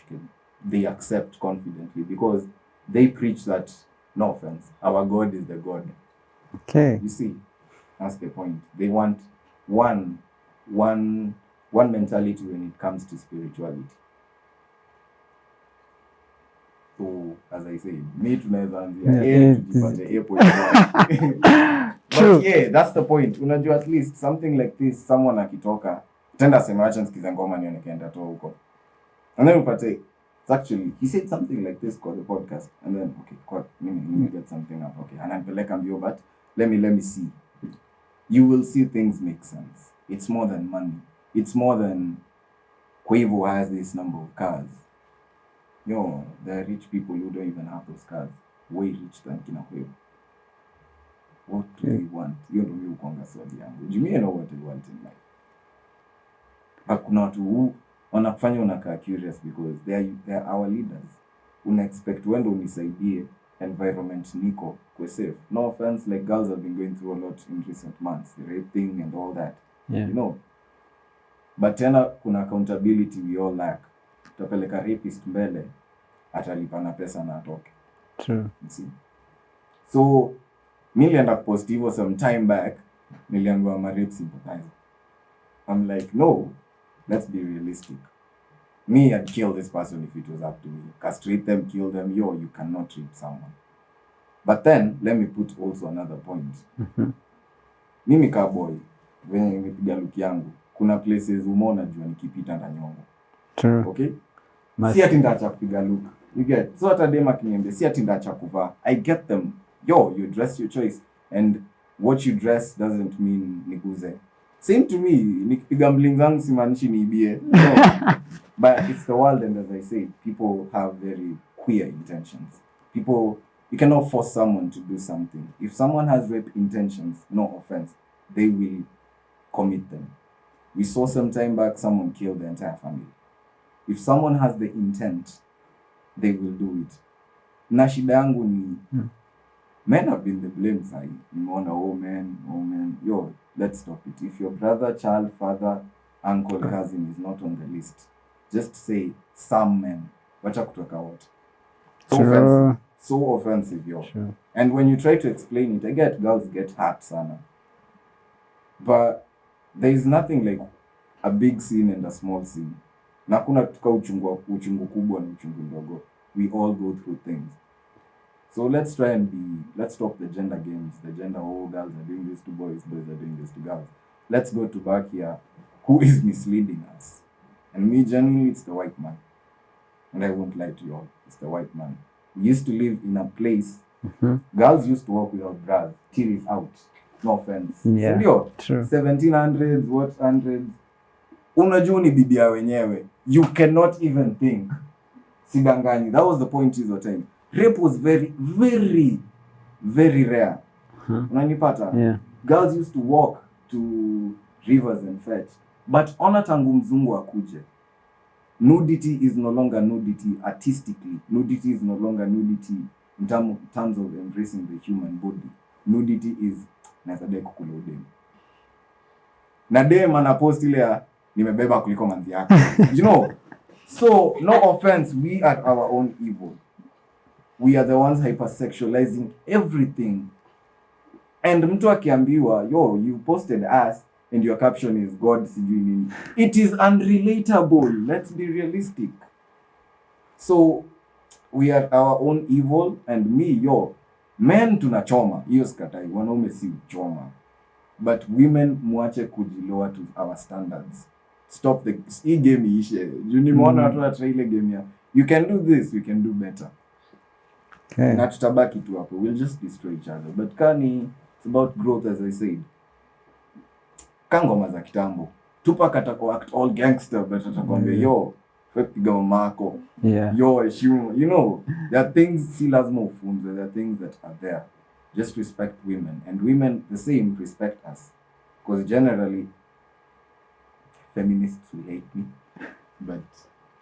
Speaker 3: they accept confidently because they preach that, no offense, our God is the God.
Speaker 5: Okay.
Speaker 3: You see, that's the point. They want one mentality when it comes to spirituality. So, as I said, me tunaweza anzia But yeah, that's the point. Unajua at least something like this, someone akitoka, tenda sema acha nisikize ngoma nione kaenda to huko. And then upate, it's actually, he said something like this for the podcast. And then, okay, let me get something up. Okay, and anapeleka mbio, but let me see. You will see things make sense. It's more than money. It's more than Kayvo has this number of cars. Yo, there are rich people who don't even have those cars. Way rich than kina Kayvo. What do they want? You don't know Konga swali yangu. You may know what they want in life. But kuna watu who wanafanya unakaa curious because they are our leaders. Una expect wendo unisaidie environment niko kwa safe. No offense, like girls have been going through a lot in recent months, the raping and all that.
Speaker 5: Yeah.
Speaker 3: You know. But tena kuna accountability we all lack. Tutapeleka rapist mbele, atalipa na pesa na atoke.
Speaker 5: True.
Speaker 3: You see. So nilienda post hivyo some time back, niliambiwa I'm a rape sympathizer. I'm like, no, let's be realistic. Me, I'd kill this person if it was up to me. Castrate them, kill them. You cannot rape someone. But then, let me put also another point. Mimi ka boy, when nimepiga look yangu, kuna places umeona jua nikipita na nyongo.
Speaker 5: True.
Speaker 3: Okay? Si ati ndacha kupiga look. You get? So hata dema kiniambia, si ati ndacha kuvaa. I get them. You dress your choice. And what you dress doesn't mean niguze. Same to me, nikipiga mling zangu simaanishi niibie. No. But it's the world, and as I say, people have very queer intentions. You cannot force someone to do something. If someone has rape intentions, no offense, they will commit them. We saw some time back someone killed the entire family. If someone has the intent, they will do it. Na shida yangu ni men have been the blame side. Nimeona, oh man. Let's stop it. If your brother, child, father, uncle, cousin is not on the list, just say some men. Wacha kutoka wote. So offensive,
Speaker 5: Sure.
Speaker 3: And when you try to explain it, I get girls get hurt sana. But there is nothing like a big sin and a small sin. Na kuna tuka uchungu kubwa na uchungu ndogo. We all go through things. So let's stop the gender games, the gender, girls are doing this to boys, boys are doing this to girls. Let's go to back here. Who is misleading us? And me, genuinely, it's the white man. And I won't lie to you all, it's the white man. We used to live in a place, girls used to walk without bras, titties out. No offense.
Speaker 5: Yeah,
Speaker 3: Sindio?
Speaker 5: true.
Speaker 3: 1700s, what hundreds? Unajua ni bibia wenyewe. You cannot even think. Sidanganyi. That was the point of the time. Rape was very, very, very rare. Unanipata?
Speaker 5: Yeah.
Speaker 3: Girls used to walk to rivers and fetch. But ona tangu mzungu akuje. Nudity is no longer nudity artistically. Nudity is no longer nudity in terms of embracing the human body. Nudity is nasadai kukula udemu. Na dem anapost ile ya nimebeba kuliko manzi yako. You know? So, no offense, we are our own evil. We are the ones hypersexualizing everything. And mtu akiambiwa, yo, you posted us and your caption is God sijui nini. It is unrelatable. Let's be realistic. So, we are our own evil, and me, men tunachoma. Hiyo sikatai, wanaume si uchoma. But women muache kujiloa to our standards. Stop hii game iishe. Nimeona watu wa try ile game ya you can do this, we can do better.
Speaker 5: Okay.
Speaker 3: Na tutabaki tu hapo. We'll just destroy each other. But kani, it's about growth, as I said. Kangoma za kitambo. Tupac atako act all gangster, but atakwambia yo, piga mamako.
Speaker 5: Yeah.
Speaker 3: Yo, heshimu. You know, there are things si lazima ufunze. There are things that are there. Just respect women. And women, the same, respect us. Because generally, feminists will hate me, but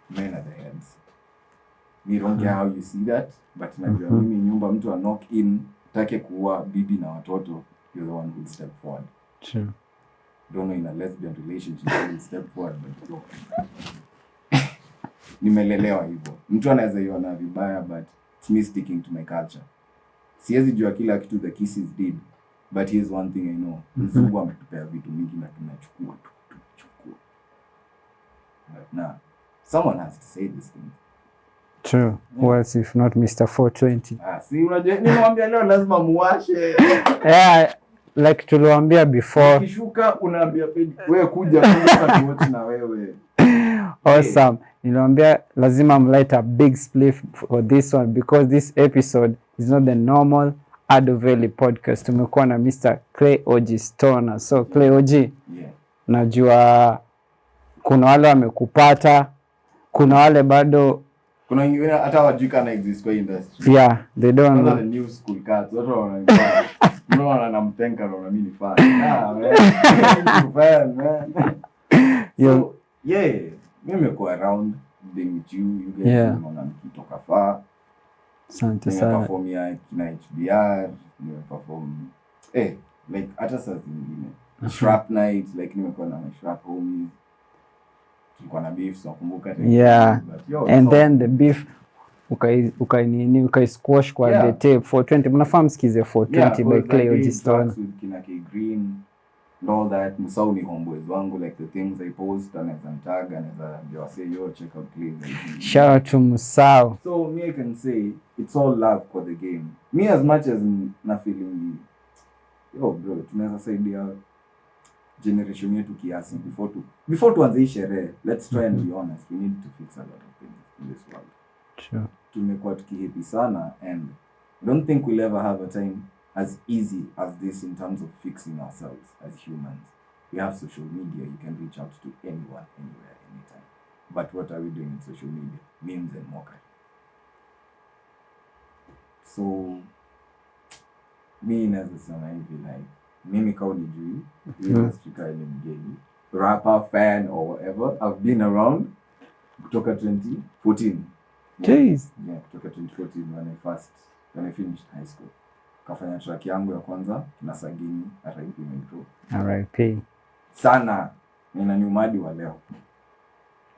Speaker 3: men are the heads. We don't care how you see that, but najua mimi nyumba mtu knock in, take kuwa bibi na watoto, you're the one who will step forward.
Speaker 5: True.
Speaker 3: Don't know in a lesbian relationship you will step forward, but yo. Nimelelewa hivyo. Mtu anaweza iona vibaya, but it's me sticking to my culture. Siwezi jua kila kitu the Kisses did, but here's one thing I know. Mzungu ametupea vitu mingi na tunachukua tu. But nah, someone has to say this thing.
Speaker 5: True. Yeah. Who else if not Mr. 420?
Speaker 3: See, unajua nimwambia leo lazima muwashe.
Speaker 5: Yeah, like tuliwaambia before.
Speaker 3: Kishuka unaambia pedi wewe kuja tuwatch na wewe.
Speaker 5: Awesome. Niliwaambia lazima mlight a big spliff for this one because this episode is not the normal Veli Podcast. Tumekuwa na Mr. Clay OG Stoner. So Clay OG. Yeah. Najua kuna wale wamekupata, kuna wale bado
Speaker 3: kuna wengine hata wajui kana exist kwa industry.
Speaker 5: Yeah, they don't know.
Speaker 3: The new school cats, watu wanaanza. Unaona anamtenga na mimi ni fan. Man. Fan, man. So, yeah, mimi go around being with you guys, unaona nikitoka far.
Speaker 5: Asante sana.
Speaker 3: Perform ya kina HBR, perform like hata saa zingine. Shrap night, like nimekuwa na shrap homies. Tulikuwa na beef, so nakumbuka tena.
Speaker 5: Yeah. And then the beef ukai squash kwa the tape 420. Mnafahamu sikize 420 by Clay OG Stoner.
Speaker 3: Kina K Green and all that. Musau ni homeboys wangu, like the things I post, anaweza tag, anaweza say yo check out Clay.
Speaker 5: Shout out to Musau.
Speaker 3: So me I can say it's all love for the game. Me as much as na feeling yo bro, tunaweza saidia generation yetu kiasi before tuanze sherehe. Let's try and be honest, we need to fix a lot of things in this world.
Speaker 5: Sure.
Speaker 3: Tumekuwa tukihipi sana, and I don't think we'll ever have a time as easy as this in terms of fixing ourselves as humans. We have social media, you can reach out to anyone, anywhere, anytime. But what are we doing in social media? Memes and mockery. So me naweza sema hivi, like mimi kauli juu industry kama ni mgeni, rapper, fan or whatever, I've been around kutoka 2014.
Speaker 5: Jeez.
Speaker 3: Yeah, kutoka 2014 when I finished high school. Kafanya track yangu ya kwanza na Sagini RIP Metro.
Speaker 5: RIP.
Speaker 3: Sana nina nyumadi wa leo.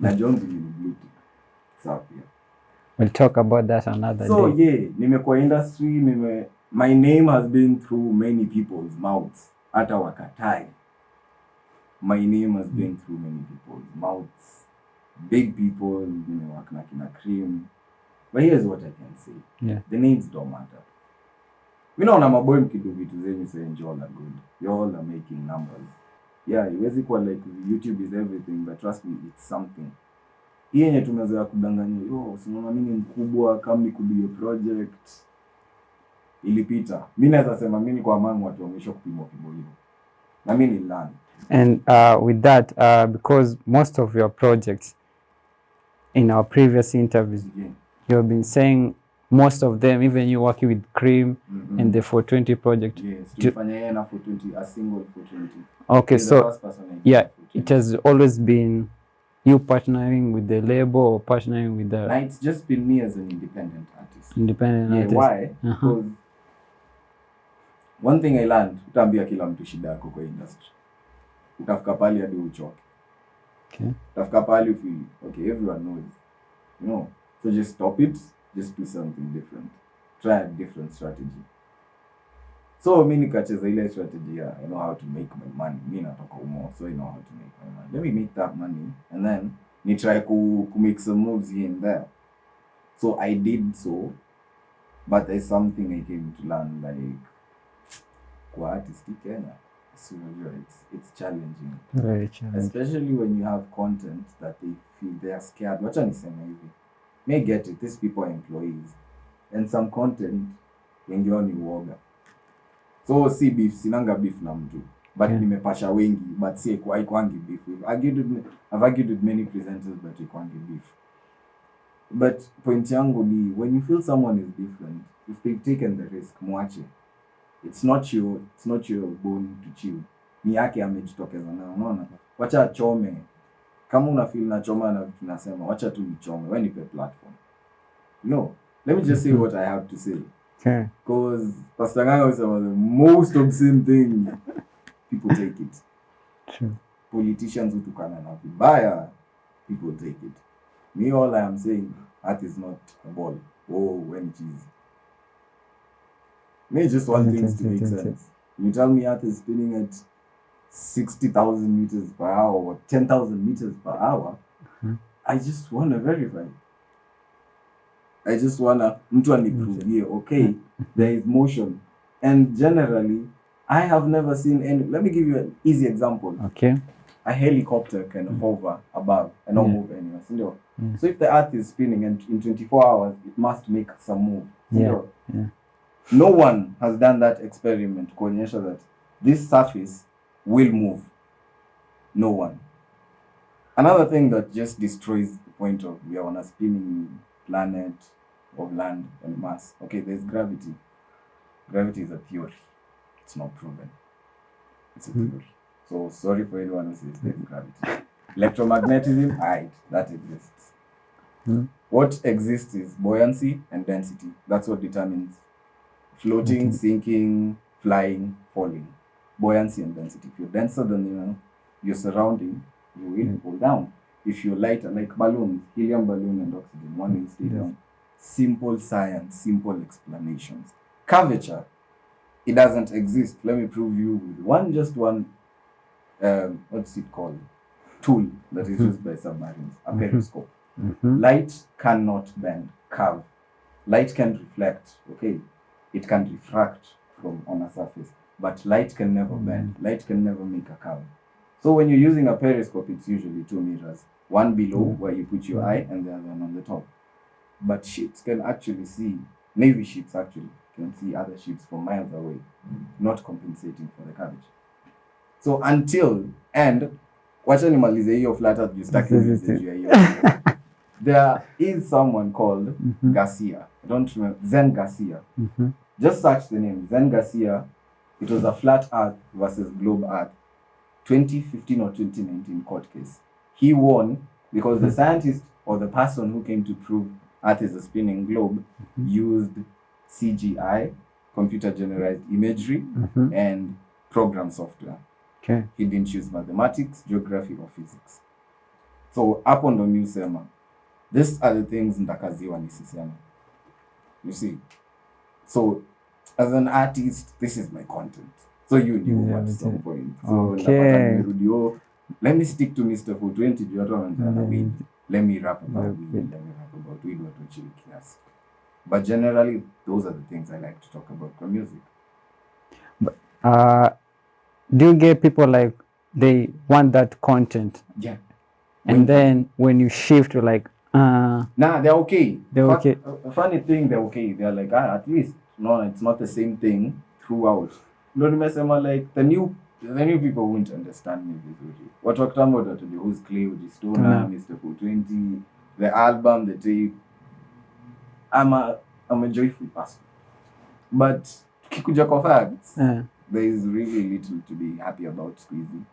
Speaker 3: Na Jones ni Bluetooth. Sawa pia.
Speaker 5: We'll talk about that another day.
Speaker 3: So yeah, nimekuwa industry, my name has been through many people's mouths. Hata wakatai. My name has been through many people's mouths. Big people, nimewaka na kina Cream, But here's what I can say.
Speaker 5: Yeah.
Speaker 3: The names don't matter. We know maboy mkidu vitu zenyu say all are good. You all are making numbers. Yeah, iwezi kuwa like YouTube is everything, but trust me, it's something. Hii yenye tumezoea kudanganya, usiona mimi mkubwa kama ni kudio project ilipita. Mimi naweza sema mimi kwa mangu watu wamesha kupimwa kibo hivyo. Na mimi ni learn.
Speaker 5: And with that, because most of your projects in our previous interviews, you have been saying most of them, even you working with Cream and the 420 project.
Speaker 3: Yes, tulifanya na 420, a single 420.
Speaker 5: Okay, so yeah, it has always been you partnering with the label or partnering with the...
Speaker 3: It's just been me as an independent artist.
Speaker 5: Independent artist.
Speaker 3: Why? Because one thing I learned, utaambia kila mtu shida yako kwa industry. Utafika pali hadi uchoke.
Speaker 5: Okay.
Speaker 3: Utafika pali feel, okay, everyone knows. You know, so just stop it, just do something different. Try a different strategy. So mimi nikacheza ile strategy, I know how to make my money. Mimi natoka umo, so I know how to make my money. Let me make that money and then ni try ku make some moves here and there. So I did so, but there's something I came to learn, like kwa artist Kenya. So it's challenging.
Speaker 5: Very challenging.
Speaker 3: Especially when you have content that they feel they are scared. Wacha niseme hivi. May get it, these people are employees. And some content wengi wao ni uoga. So si beef, sinanga beef na mtu. But nimepasha wengi, but si haikuangi beef. I've argued with many presenters, but haikuangi beef. But point yangu ni, when you feel someone is different, if they've taken the risk, mwache. It's not your bone to chew. Ni yake amejitokeza na unaona. Wacha chome. Kama una feel na choma na tunasema, wacha tu nichome. Wewe nipe platform. No. Let me just say what I have to say.
Speaker 5: Okay.
Speaker 3: Because Pastor Nganga was about the most obscene thing. People take it.
Speaker 5: True.
Speaker 3: Politicians utukana na vibaya. People take it. Me, all I am saying, art is not a ball. When it is. Me just want things to make sense. You tell me art is spinning at 60,000 meters per hour or 10,000 meters per hour. I just want to verify. I just want to mtu aniprovie, okay, there is motion. And generally, I have never seen any. Let me give you an easy example.
Speaker 5: Okay.
Speaker 3: A helicopter can hover above and not move anywhere. So if the earth is spinning and in 24 hours, it must make some move.
Speaker 5: Yeah.
Speaker 3: No one has done that experiment kuonyesha that this surface will move. No one. Another thing that just destroys the point of we are on a spinning planet of land and mass. Okay, there's gravity. Gravity is a theory. It's not proven. It's a theory. So sorry for anyone who says there's gravity. Electromagnetism, that exists. What exists is buoyancy and density. That's what determines floating, sinking, flying, falling. Buoyancy and density. If you're denser than your surrounding, you will fall down. If you're lighter, like balloons, helium balloon and oxygen, one will stay down. Simple science, simple explanations. Curvature, it doesn't exist. Let me prove you with one what's it called? Tool that is used by submarines, a periscope. Light cannot bend, curve. Light can reflect, okay? It can refract from on a surface, but light can never bend. Light can never make a curve. So when you're using a periscope, it's usually two mirrors. One below where you put your eye and the other one on the top. But ships can actually see, Navy ships actually can see other ships from miles away, not compensating for the curvature. So wacha nimalize hiyo flat earth justaki message ya hiyo. There is someone called Garcia. I don't remember. Zen Garcia. Just search the name. Zen Garcia. It was a flat earth versus globe earth. 2015 or 2019 court case. He won because the scientist or the person who came to prove earth is a spinning globe used CGI, computer generated imagery, and program software.
Speaker 5: Okay.
Speaker 3: He didn't use mathematics, geography, or physics. So hapo ndo mi usema, these are the things ndakaziwa nisisema. You see? So as an artist, this is my content. So you knew at some point. So let me stick to Mr. 420. Let me rap about weed. about. We do chill kiasi. But generally, those are the things I like to talk about for music.
Speaker 5: Do you get people like they want that content?
Speaker 3: Yeah.
Speaker 5: And then when you shift to like,
Speaker 3: nah, they're okay.
Speaker 5: They're okay.
Speaker 3: Funny thing, they're okay. They're like, at least, no, it's not the same thing throughout. No, like the new people won't understand me vizuri. What we're talking about today, who's Kayvo, Stoner, Mr. 420, the album, the tape. I'm a joyful person. But kikuja kwa facts, there is really little to be happy about squeezing.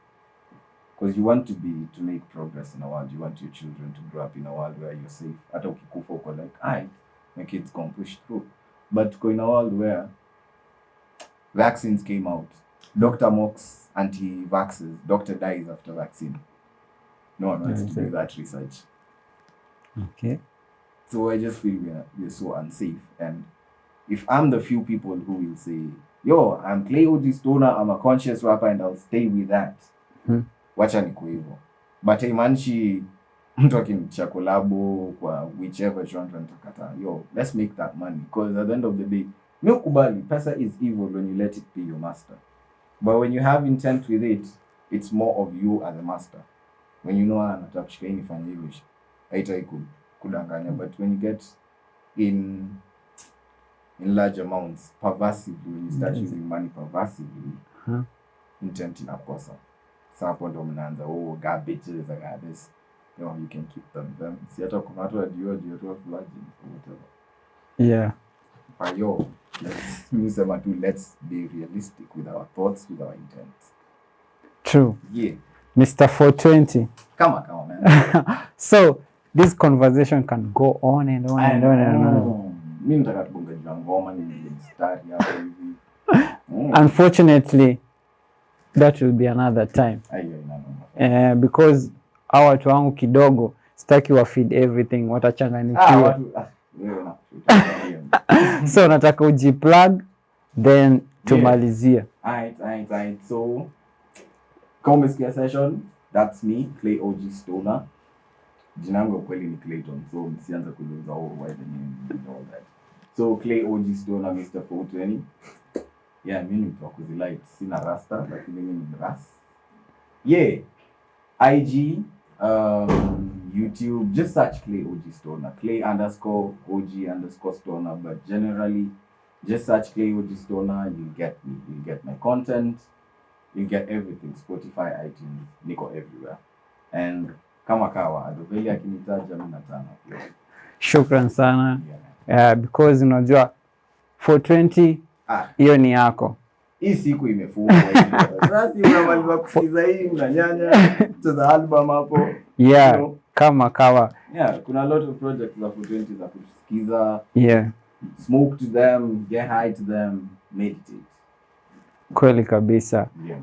Speaker 3: Because you want to make progress in a world. You want your children to grow up in a world where you're safe. Hata ukikufa uko like, my kids can push through. But go in a world where vaccines came out. Doctor mocks anti-vaxxers. Doctor dies after vaccine. No one wants to do that research.
Speaker 5: Okay.
Speaker 3: So I just feel we're so unsafe. And if I'm the few people who will say, yo, I'm Kayvo Stoner, I'm a conscious rapper and I'll stay with that. Wacha niko hivyo. But haimaanishi mtu akinicha collabo kwa whichever genre nitakata. Yo, let's make that money. Because at the end of the day, mikubali, pesa is evil when you let it be your master. But when you have intent with it, it's more of you as a master. When you know nataka kushika hii fanya hivyo, haitai kudanganya. But when you get in large amounts, perversively, when you start using money perversively, intent inakosa. Sapo ndo mnaanza, got bitches, I got this. You can keep them. Si hata kuna watu wajua virgin or whatever.
Speaker 5: Yeah.
Speaker 3: But let's be realistic with our thoughts, with our intents.
Speaker 5: True.
Speaker 3: Yeah.
Speaker 5: Mr. 420.
Speaker 3: Come on, man.
Speaker 5: So, this conversation can go on and on and on and on.
Speaker 3: Mimi nataka tubonge juu ngoma ni start hapo hivi.
Speaker 5: Unfortunately, that will be another time. Because hawa watu wangu kidogo sitaki wa feed everything, watachanganikiwa. So nataka ujiplug then tumalizia.
Speaker 3: Alright. So come session, that's me, Kayvo Stoner. Jina langu kweli ni Clayton, so msianze kuuliza why the name and all that. So Kayvo Stoner, Mr. 420. Yeah, mimi ni mtu wa kuzilight, sina rasta, lakini mimi ni ras. Yeah, IG, YouTube, just search Kayvo Stoner, Clay_OG_Stoner, but generally, just search Kayvo Stoner, you'll get me, you'll get my content, you'll get everything, Spotify, iTunes, niko everywhere. And kama kawa, Veli akinitaja mimi natana.
Speaker 5: Shukran sana. Because unajua 420 hiyo ni yako.
Speaker 3: Hii siku imefungwa hivi. Sasa unamaliza kusikiza hii unanyanya tuza album hapo.
Speaker 5: Yeah, you know? Kama kawa.
Speaker 3: Yeah, kuna a lot of projects za 420 za kusikiza.
Speaker 5: Yeah.
Speaker 3: Smoke to them, get high to them, meditate.
Speaker 5: Kweli kabisa.
Speaker 3: Yeah.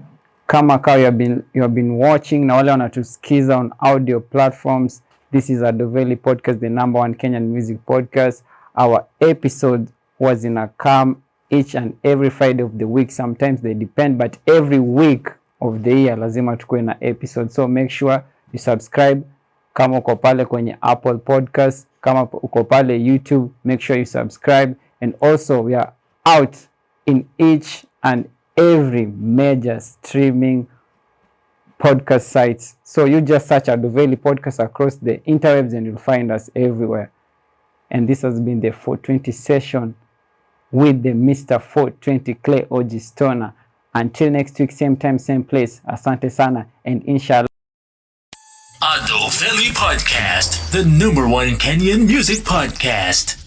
Speaker 5: Kama kawa you have been watching na wale wanatusikiza on audio platforms. This is a Veli Podcast, the #1 Kenyan music podcast. Our episode was in a come each and every Friday of the week. Sometimes they depend, but every week of the year lazima tukue na episode. So make sure you subscribe. Kama uko pale kwenye Apple Podcast, kama uko pale YouTube, make sure you subscribe. And also we are out in each and every major streaming podcast sites. So you just search Veli Podcast across the interwebs and you'll find us everywhere. And this has been the 420 session with the Mr. 420 Kayvo Stoner. Until next week, same time, same place. Asante sana, and inshallah.
Speaker 1: Veli Podcast, the #1 Kenyan music podcast.